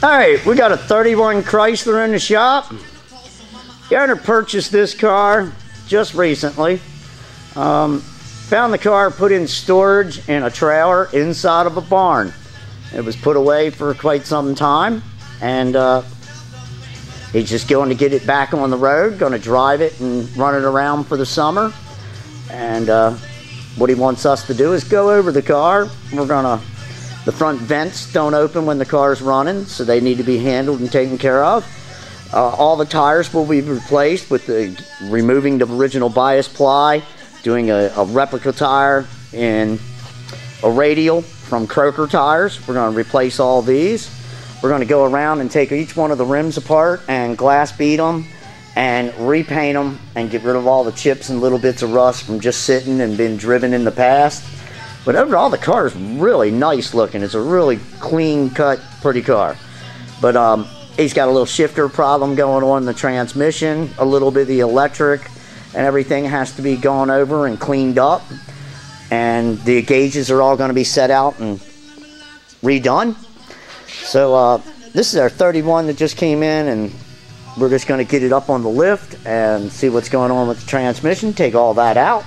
Alright, we got a 31 Chrysler in the shop. The owner purchased this car just recently. Found the car put in storage in a trailer inside of a barn. It was put away for quite some time, and he's just going to get it back on the road, going to drive it and run it around for the summer. And what he wants us to do is go over the car. The front vents don't open when the car's running, so they need to be handled and taken care of. All the tires will be replaced with removing the original bias ply, doing a replica tire in a radial from Croker tires. We're going to replace all these. We're going to go around and take each one of the rims apart and glass bead them and repaint them and get rid of all the chips and little bits of rust from just sitting and being driven in the past. But overall, the car is really nice looking. It's a really clean cut, pretty car. But he's got a little shifter problem going on in the transmission, a little bit of the electric, and everything has to be gone over and cleaned up. And the gauges are all going to be set out and redone. So this is our 31 that just came in, and we're just going to get it up on the lift and see what's going on with the transmission, take all that out.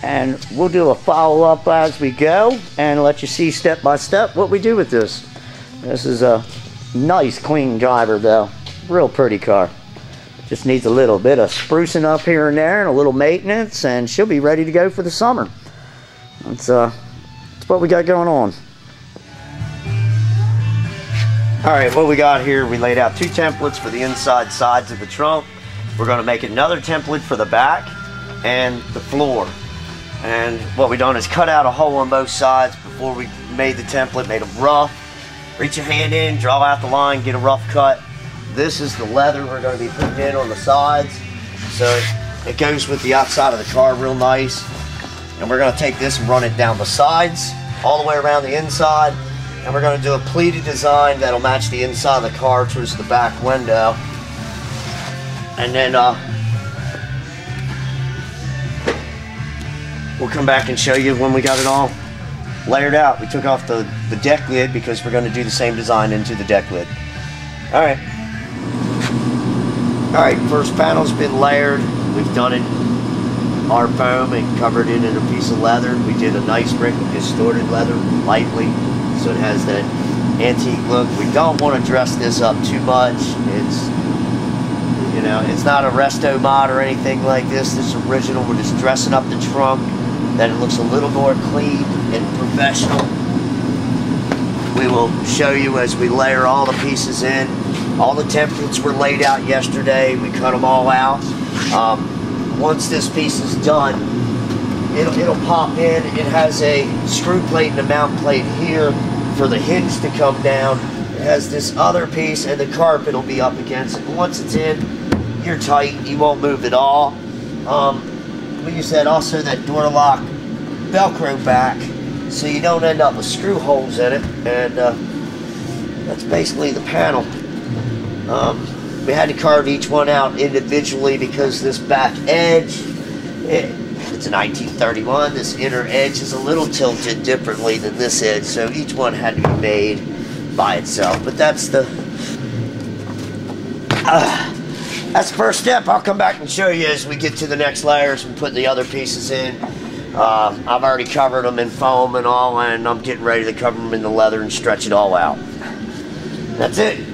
And we'll do a follow-up as we go and let you see step by step what we do with this. This is a nice, clean driver, though. Real pretty car. Just needs a little bit of sprucing up here and there and a little maintenance, and she'll be ready to go for the summer. That's what we got going on. Alright, what we got here, we laid out two templates for the inside sides of the trunk. We're going to make another template for the back and the floor. And what we done is cut out a hole on both sides before we made the template, made them rough. Reach your hand in, draw out the line, get a rough cut. This is the leather we're going to be putting in on the sides. So it goes with the outside of the car real nice. And we're going to take this and run it down the sides, all the way around the inside. And we're going to do a pleated design that'll match the inside of the car towards the back window. And then we'll come back and show you when we got it all layered out. We took off the deck lid because we're going to do the same design into the deck lid. Alright. Alright, first panel's been layered. We've done it our foam and covered it in a piece of leather. We did a nice brick of distorted leather lightly, so it has that antique look. We don't want to dress this up too much. It's, you know, it's not a resto mod or anything like this. This is original. We're just dressing up the trunk that it looks a little more clean and professional. We will show you as we layer all the pieces in. All the templates were laid out yesterday. We cut them all out. Once this piece is done, it'll pop in. It has a screw plate and a mount plate here for the hinge to come down. It has this other piece, and the carpet will be up against it. Once it's in, you're tight. You won't move at all. We use that also that door lock Velcro back, so you don't end up with screw holes in it. And that's basically the panel. We had to carve each one out individually because this back edge, it's a 1931. This inner edge is a little tilted differently than this edge, so each one had to be made by itself. But that's the first step. I'll come back and show you as we get to the next layers and put the other pieces in. I've already covered them in foam and all, and I'm getting ready to cover them in the leather and stretch it all out. That's it.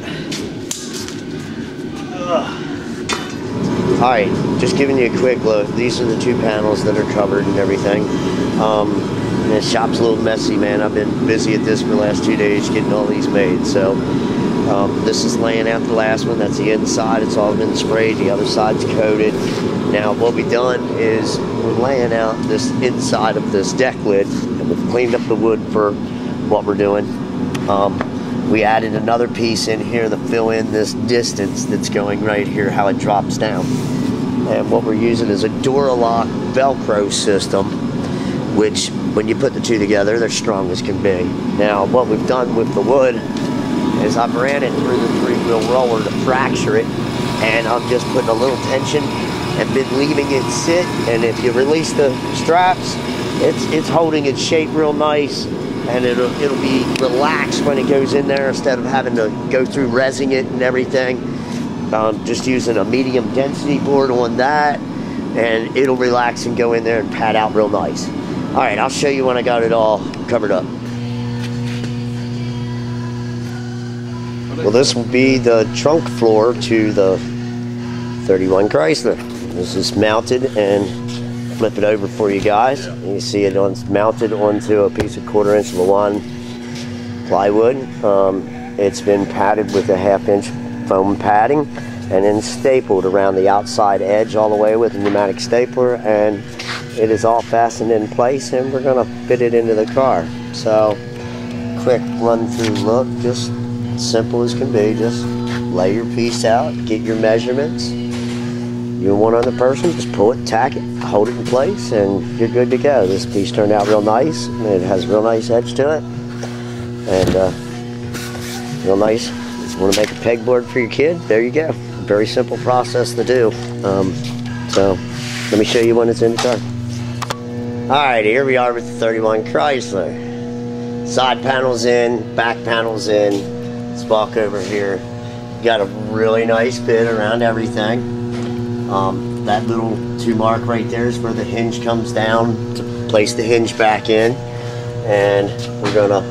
Alright, just giving you a quick look. These are the two panels that are covered and everything. And this shop's a little messy, man. I've been busy at this for the last 2 days getting all these made. So this is laying out the last one. That's the inside. It's all been sprayed. The other side's coated. Now what we've done is we're laying out this inside of this deck lid, and we've cleaned up the wood for what we're doing. We added another piece in here to fill in this distance that's going right here, how it drops down. And what we're using is a Duralock Velcro system, which when you put the two together, they're strong as can be. Now what we've done with the wood is I've ran it through the 3-wheel roller to fracture it, and I'm just putting a little tension and been leaving it sit. And if you release the straps, it's holding its shape real nice. and it'll be relaxed when it goes in there instead of having to go through resing it and everything. Just using a medium density board on that, and it'll relax and go in there and pad out real nice. All right, I'll show you when I got it all covered up. Well, this will be the trunk floor to the 31 Chrysler. This is mounted, and flip it over for you guys. You see it mounted onto a piece of 1/4 inch Lawan plywood. It's been padded with a 1/2 inch foam padding, and then stapled around the outside edge all the way with a pneumatic stapler, and it is all fastened in place, and we're gonna fit it into the car. So, quick run through look, just simple as can be. Just lay your piece out, get your measurements. You and one other person, just pull it, tack it, hold it in place, and you're good to go. This piece turned out real nice. It has a real nice edge to it, and real nice. If you want to make a pegboard for your kid, there you go. Very simple process to do. So let me show you when it's in the car. All right, here we are with the 31 Chrysler. Side panels in, back panels in. Let's walk over here. Got a really nice bit around everything. That little 2 mark right there is where the hinge comes down to place the hinge back in, and we're gonna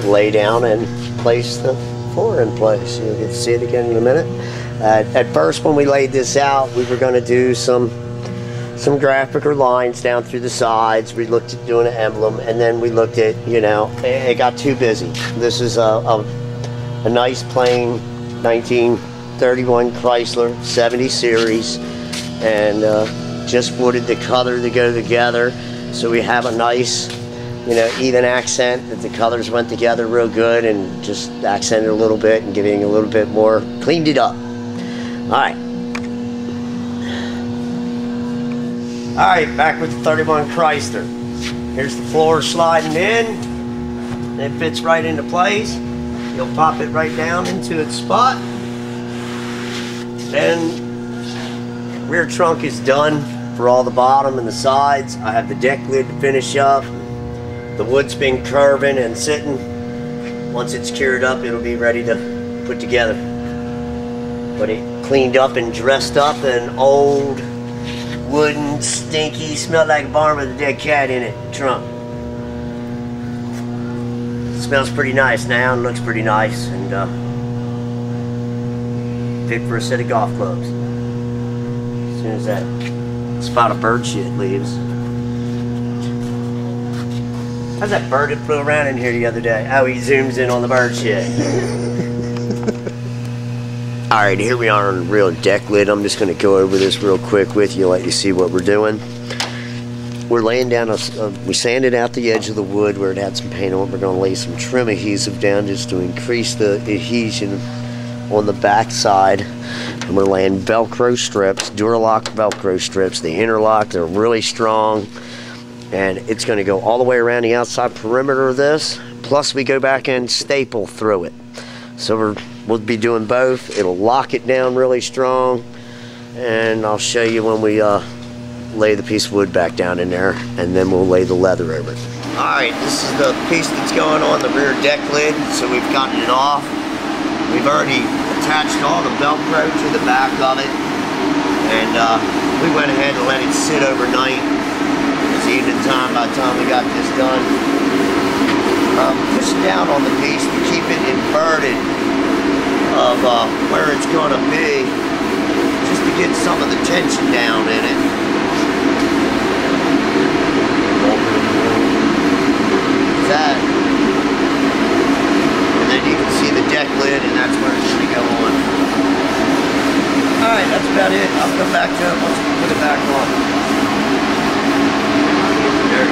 lay down and place the floor in place. You'll get to see it again in a minute. At first, when we laid this out, we were gonna do some graphical lines down through the sides. We looked at doing an emblem, and then we looked at, you know, it got too busy. This is a nice plain 1931 Chrysler 70 series, and just wooded the color to go together, so we have a nice, you know, even accent, that the colors went together real good, and just accented a little bit and giving a little bit more, cleaned it up. All right, back with the 31 Chrysler. Here's the floor sliding in. It fits right into place. You'll pop it right down into its spot. Then rear trunk is done for all the bottom and the sides. I have the deck lid to finish up. The wood's been curving and sitting. Once it's cured up, it'll be ready to put together. But it cleaned up and dressed up an old wooden, stinky, smelled like a barn with a dead cat in it trunk. It smells pretty nice now and looks pretty nice, and fit for a set of golf clubs. As soon as that spot of bird shit leaves. How's that bird that flew around in here the other day? Oh, he zooms in on the bird shit. Alright, here we are on the real deck lid. I'm just going to go over this real quick with you, let you see what we're doing. We're laying down, we sanded out the edge of the wood where it had some paint on it. We're going to lay some trim adhesive down just to increase the adhesion on the back side. And we're laying Velcro strips, Duralock Velcro strips. They interlock, they're really strong. And it's going to go all the way around the outside perimeter of this. Plus we go back and staple through it. So we'll be doing both. It'll lock it down really strong. And I'll show you when we lay the piece of wood back down in there, and then we'll lay the leather over it. Alright, this is the piece that's going on the rear deck lid, so we've gotten it off. We've already attached all the Velcro to the back of it, and we went ahead and let it sit overnight. It's evening time by the time we got this done. Push down on the piece to keep it inverted of where it's going to be, just to get some of the tension down in it. That, and then you can see the deck lid, and that's where it's going to go on. Alright, that's about it. I'll come back to it once we put it back on. There.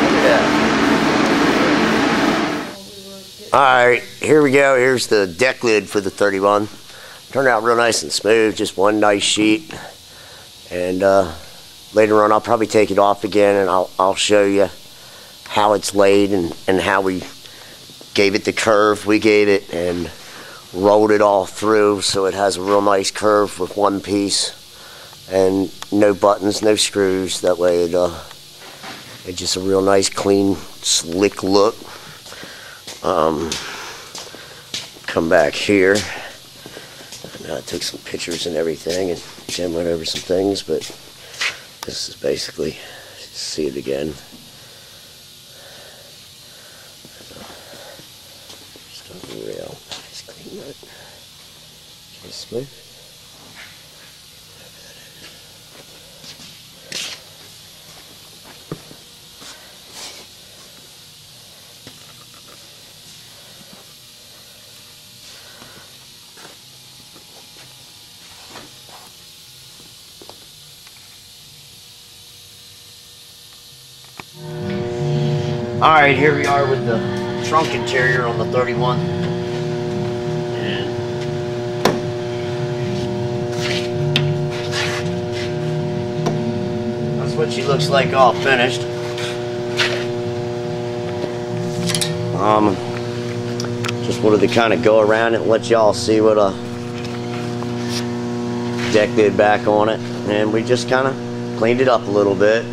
Look at that. Alright, here we go. Here's the deck lid for the 31. Turned out real nice and smooth, just one nice sheet. And later on I'll probably take it off again, and I'll show you how it's laid and how we gave it the curve we gave it and rolled it all through so it has a real nice curve with one piece and no buttons, no screws. That way it It's just a real nice, clean, slick look. Come back here. I took some pictures and everything, and Jim went over some things, but this is basically, see it again. Just a real nice, clean look. Okay, smooth. Alright, here we are with the trunk interior on the 31. And that's what she looks like all finished. Just wanted to kind of go around it and let y'all see what a deck did back on it. And we just kind of cleaned it up a little bit.